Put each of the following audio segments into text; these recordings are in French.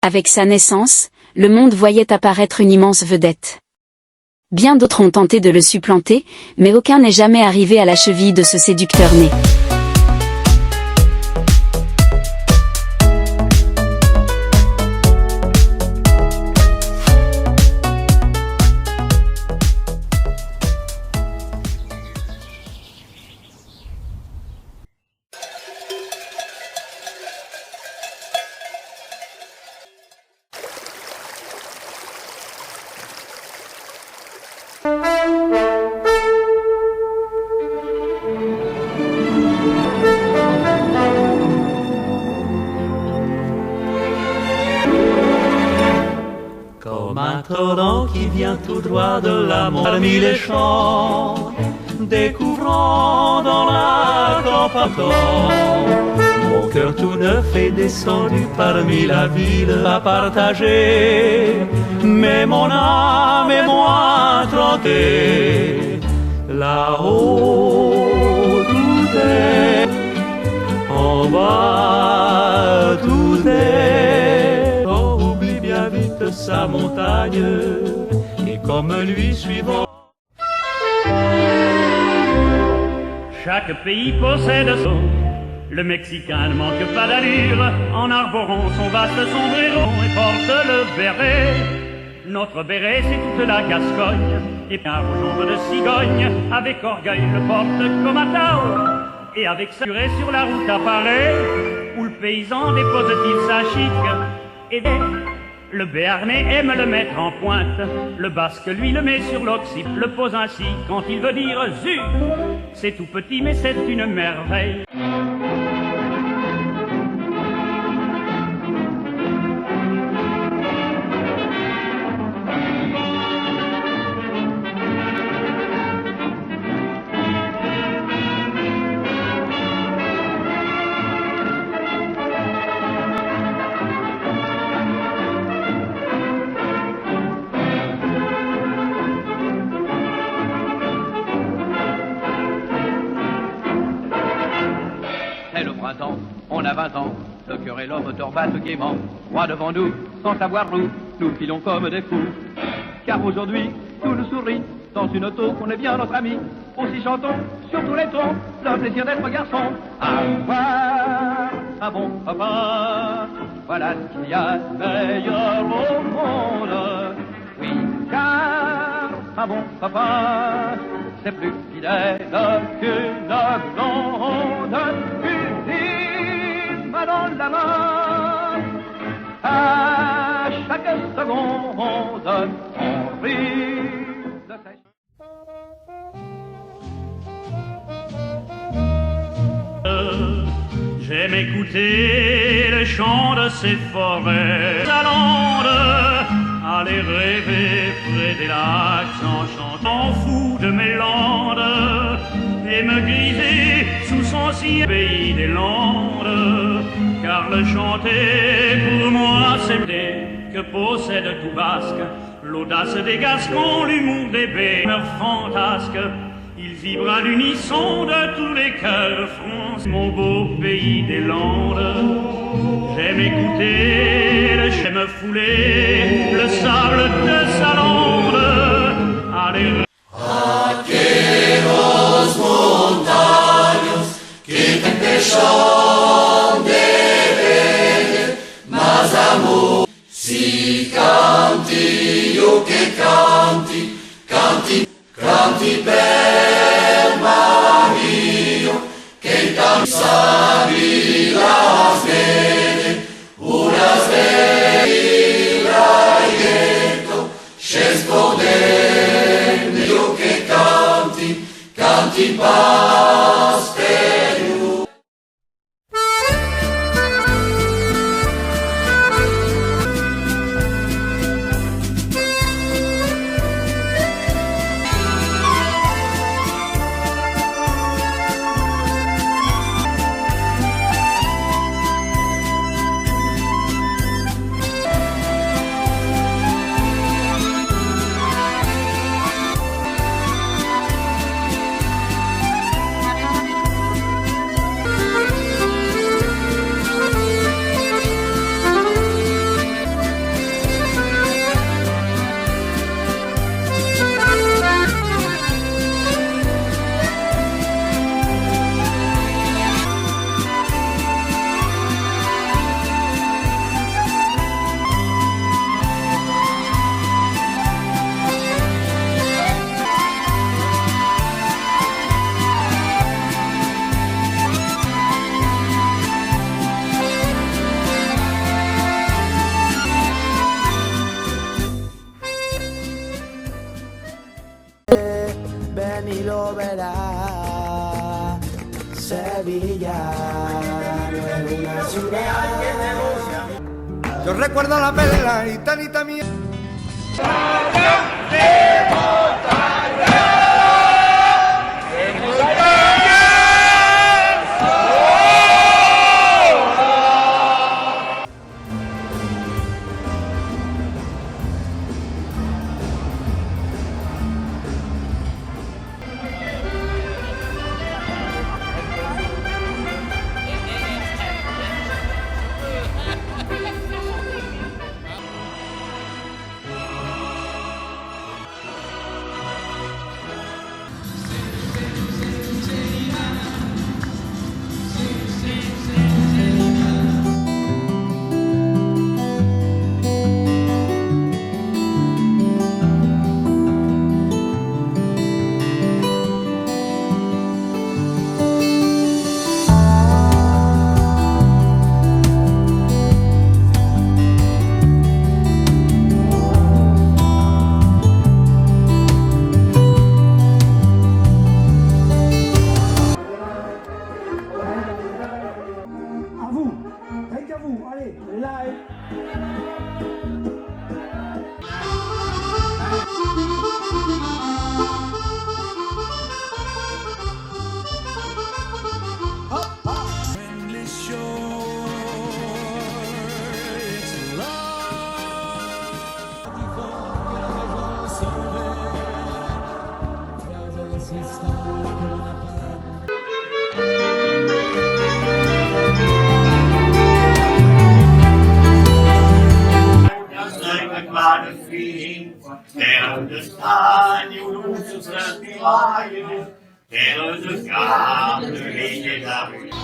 Avec sa naissance, le monde voyait apparaître une immense vedette. Bien d'autres ont tenté de le supplanter, mais aucun n'est jamais arrivé à la cheville de ce séducteur né. Comme un torrent qui vient tout droit de la montagne, parmi les champs, découvrant dans la campagne, mon cœur tout neuf est descendu parmi la ville à partager, mais mon âme est moins tranquille. Là-haut tout est, en bas tout est. Oh, oublie bien vite sa montagne, et comme lui suivant. Chaque pays possède son. Le Mexicain ne manque pas d'allure en arborant son vaste sombrero et porte le béret. Notre béret, c'est toute la Gascogne, et bien aux jambes de cigogne, avec orgueil le porte comme un Tao. Et avec sa durée sur la route à Paris, où le paysan dépose-t-il sa chic, et le Béarnais aime le mettre en pointe, le Basque lui le met sur l'occipe, le pose ainsi quand il veut dire zut. C'est tout petit mais c'est une merveille. On a 20 ans, le cœur et l'homme dorbattent gaiement, droit devant nous, sans savoir où, nous filons comme des fous. Car aujourd'hui, tout nous sourit, dans une auto qu'on est bien notre ami. Aussi chantons sur tous les tons, le plaisir d'être garçon. Avoir un bon papa, voilà ce qu'il y a de meilleur au monde. Oui, car un bon papa, c'est plus fidèle qu'une blonde. Dans la main, à chaque seconde, on rit de ses... J'aime écouter le chant de ces forêts allandes, aller rêver près des lacs en chantant fou de mes landes, et me griser sous son ciel pays des Landes, car le chanter pour moi c'est que possède tout Basque, l'audace des Gascons, l'humour des baigneurs fantasques. Il vibre à l'unisson de tous les cœurs français, mon beau pays des Landes. J'aime écouter, j'aime fouler le sable de sa lande, aller aquellos montaños que te empezó de ver, mas amor, si canti io che canti, canti, canti per Mario, che tanti sabi las vede, unas vede raietto, scescodendo io che canti, canti pas per you. Sevilla no es una ciudad. Yo recuerdo la vela gitanita mía. Terra de estádio, luxos antilários, terra de carne, linha da rua.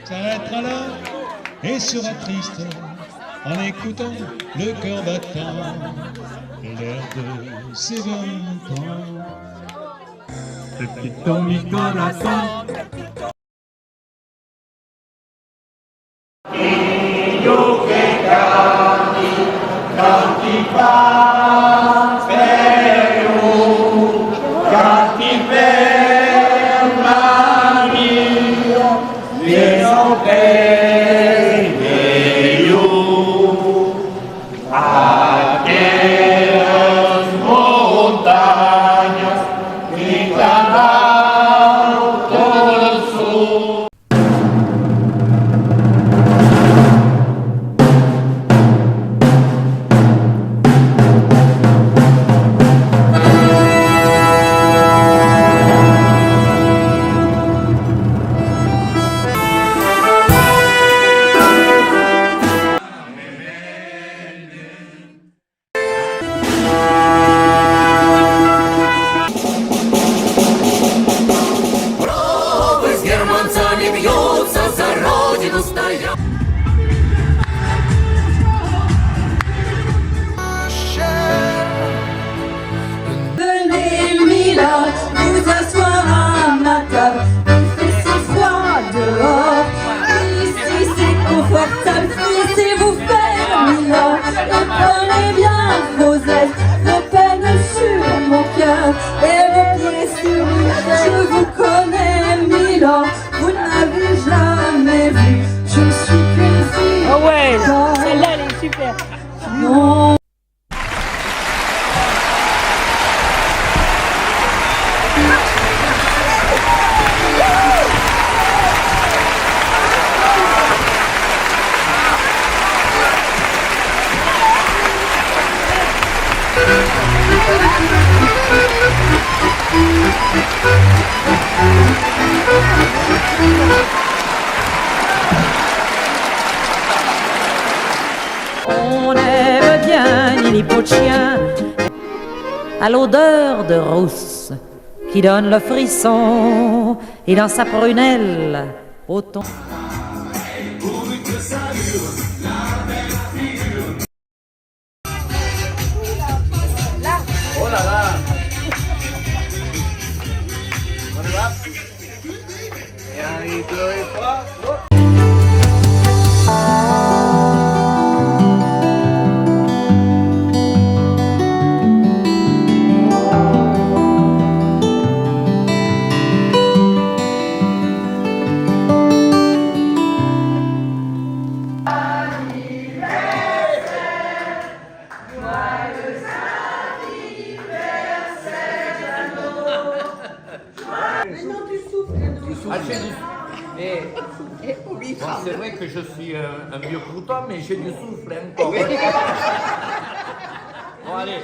S'arrêtera là et sera triste en écoutant le cœur battant l'air de ses 20 ans. Petit mi corazón. Io che canti paz per you, canti per Maria, vieno per you, aquellas montañas gritan alto el sur. On aime bien Lilliputien à l'odeur de rousse qui donne le frisson et dans sa prunelle au ton. Oh là là. On y va. Et un, deux et trois. Oh. Bon, c'est vrai que je suis un vieux crouton, mais j'ai du souffle encore. Bon, allez.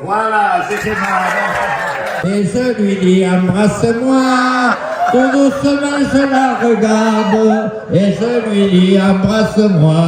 Voilà, c'est Et je lui dis embrasse-moi, tout doucement je la regarde, et je lui dis embrasse-moi.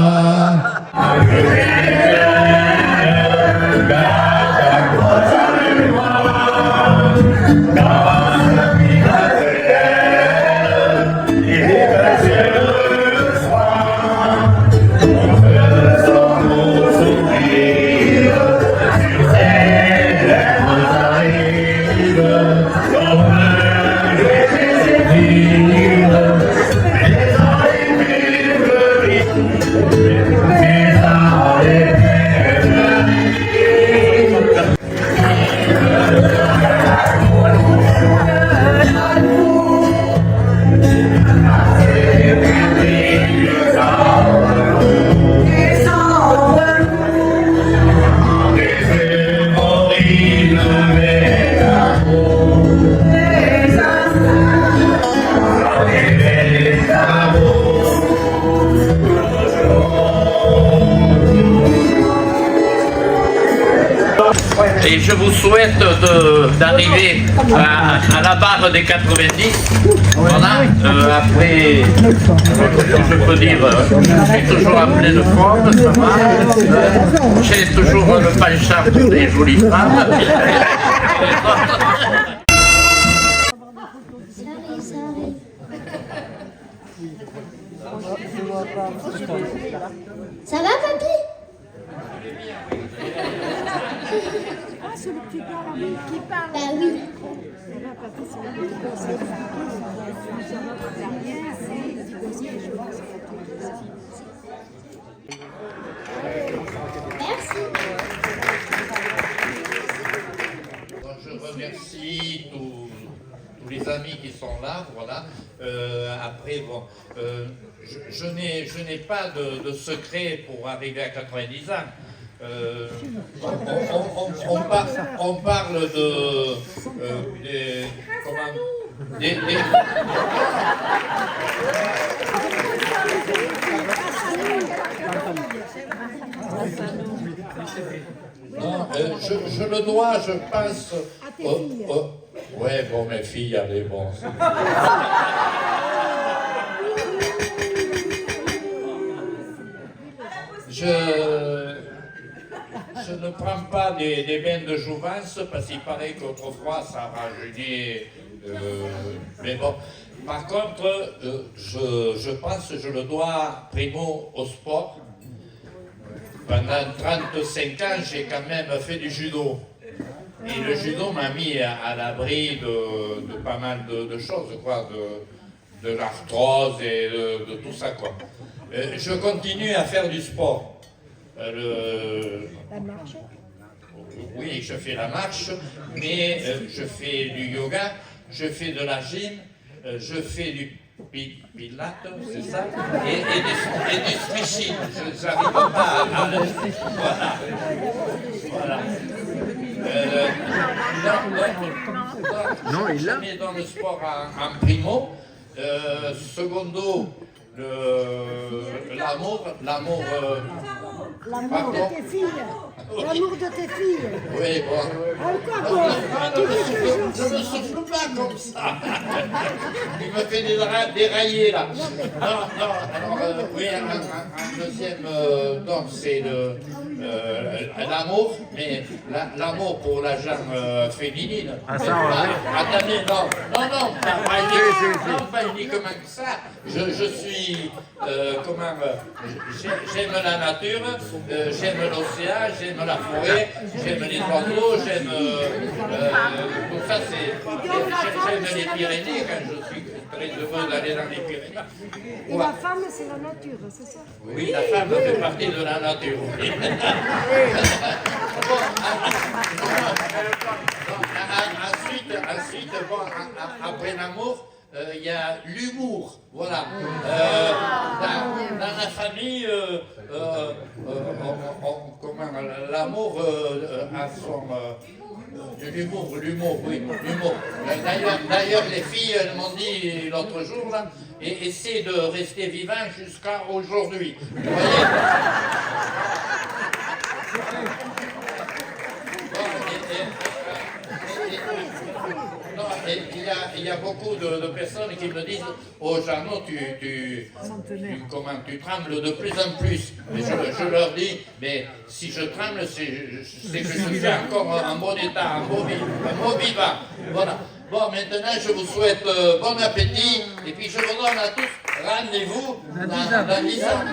Et je vous souhaite d'arriver à la barre des 90. Voilà, après, je peux dire, je suis toujours en pleine forme, ça va. J'ai toujours le penchant pour les jolies femmes. Ça va, papy? Ah, celui qui parle, qui parle. Bah oui. Merci. Je remercie tous les amis qui sont là, voilà. Après, bon, je n'ai pas de secret pour arriver à 90 ans. On parle de non, je le dois, je pense. Ouais, bon, mes filles, allez, bon. Je ne prends pas des bains de jouvence parce qu'il paraît qu'autrefois ça rajeunit. Mais bon, par contre, je pense que je le dois primo au sport. Pendant 35 ans, j'ai quand même fait du judo. Et le judo m'a mis à l'abri de pas mal de choses, quoi, de l'arthrose et de tout ça, quoi. Je continue à faire du sport. La marche? Oui, je fais la marche, mais je fais du yoga, je fais de la gym, je fais du Pilate, c'est ça, et du suicide. Je n'arrive pas à le... Voilà. Non, il l'a. Je mets dans le sport en primo. Secondo, l'amour de tes filles. L'amour de tes filles. Oui, bon. Quoi, Je ne souffle pas comme ça. Il me fait dérailler là. Non, alors oui, un deuxième donc c'est l'amour, mais l'amour pour la jambe féminine. Ah ça, Attendez, non, pas uniquement que ça. Je suis, j'aime la nature, j'aime l'océan, j'aime la forêt, j'aime les oiseaux, j'aime tout ça. J'aime les Pyrénées quand je suis très heureux d'aller dans les Pyrénées. Et la femme, c'est la nature, c'est ça? Oui, la femme fait partie de la nature. Ensuite, après l'amour, il y a l'humour. Voilà. Dans la famille, l'amour a son... l'humour, oui, l'humour. D'ailleurs, les filles, elles m'ont dit l'autre jour, là, essaie de rester vivant jusqu'à aujourd'hui. Vous voyez? Il y a beaucoup de personnes qui me disent « Oh Jeannot, tu trembles de plus en plus. » Mais je leur dis « Mais si je tremble, c'est que je suis encore en bon état, un beau vivant. » Voilà. Bon, maintenant, je vous souhaite bon appétit. Et puis, je vous donne à tous rendez-vous dans 10 ans.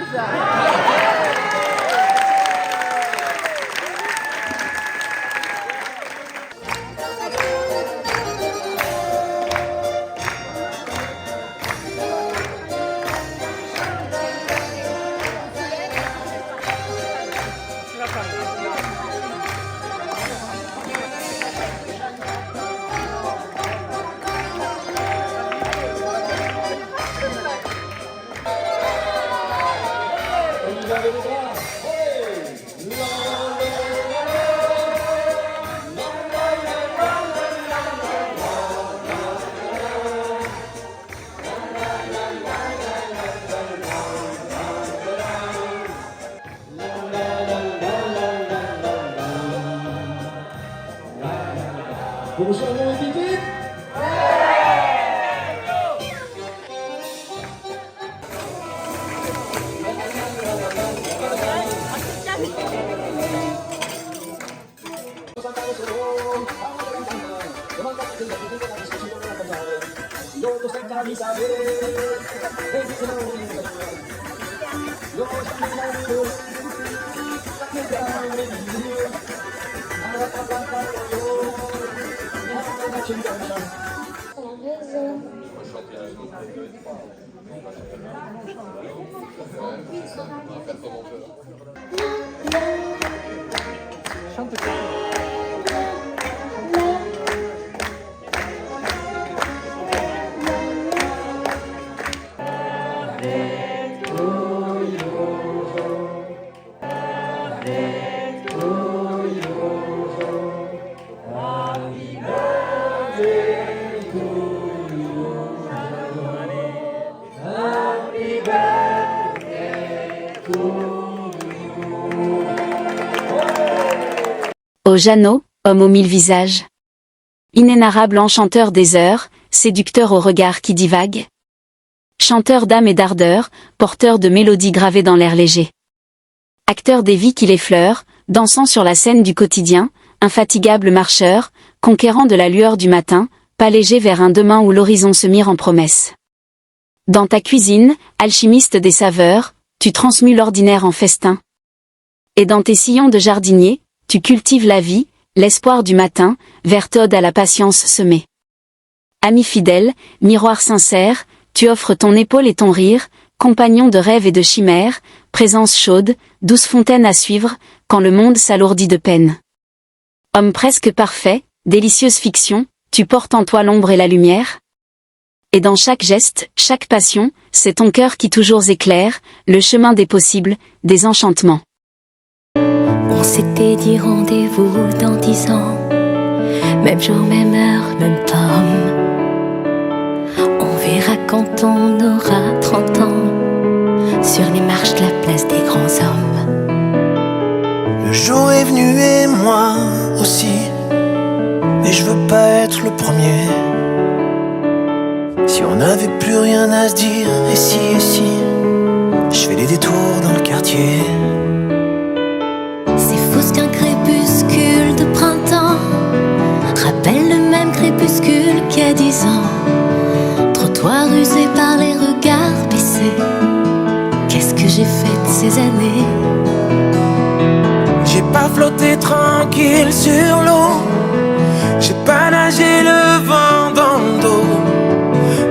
Bonjour mon public. Ô Jeannot, homme aux 1000 visages. Inénarrable enchanteur des heures, séducteur au regard qui divague. Chanteur d'âme et d'ardeur, porteur de mélodies gravées dans l'air léger. Acteur des vies qu'il effleure, dansant sur la scène du quotidien, infatigable marcheur, conquérant de la lueur du matin, pas léger vers un demain où l'horizon se mire en promesse. Dans ta cuisine, alchimiste des saveurs, tu transmues l'ordinaire en festin. Et dans tes sillons de jardinier, tu cultives la vie, l'espoir du matin, verte ode à la patience semée. Ami fidèle, miroir sincère, tu offres ton épaule et ton rire, compagnon de rêve et de chimère, présence chaude, douce fontaine à suivre, quand le monde s'alourdit de peine. Homme presque parfait, délicieuse fiction, tu portes en toi l'ombre et la lumière. Et dans chaque geste, chaque passion, c'est ton cœur qui toujours éclaire, le chemin des possibles, des enchantements. On s'était dit rendez-vous dans 10 ans, même jour, même heure, même pomme. On verra quand on aura 30 ans, sur les marches de la place des grands hommes. Le jour est venu et moi aussi, mais je veux pas être le premier. Si on n'avait plus rien à se dire, et si, je fais des détours dans le quartier. C'est fou ce qu'un crépuscule de printemps rappelle le même crépuscule qu'il y a 10 ans. Trottoir usé par les regards baissés, qu'est-ce que j'ai fait de ces années? J'ai pas flotté tranquille sur l'eau, j'ai pas nagé le vent dans le dos.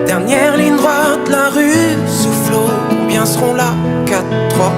Dernière ligne droite, la rue sous flot. Combien seront là? 4, 3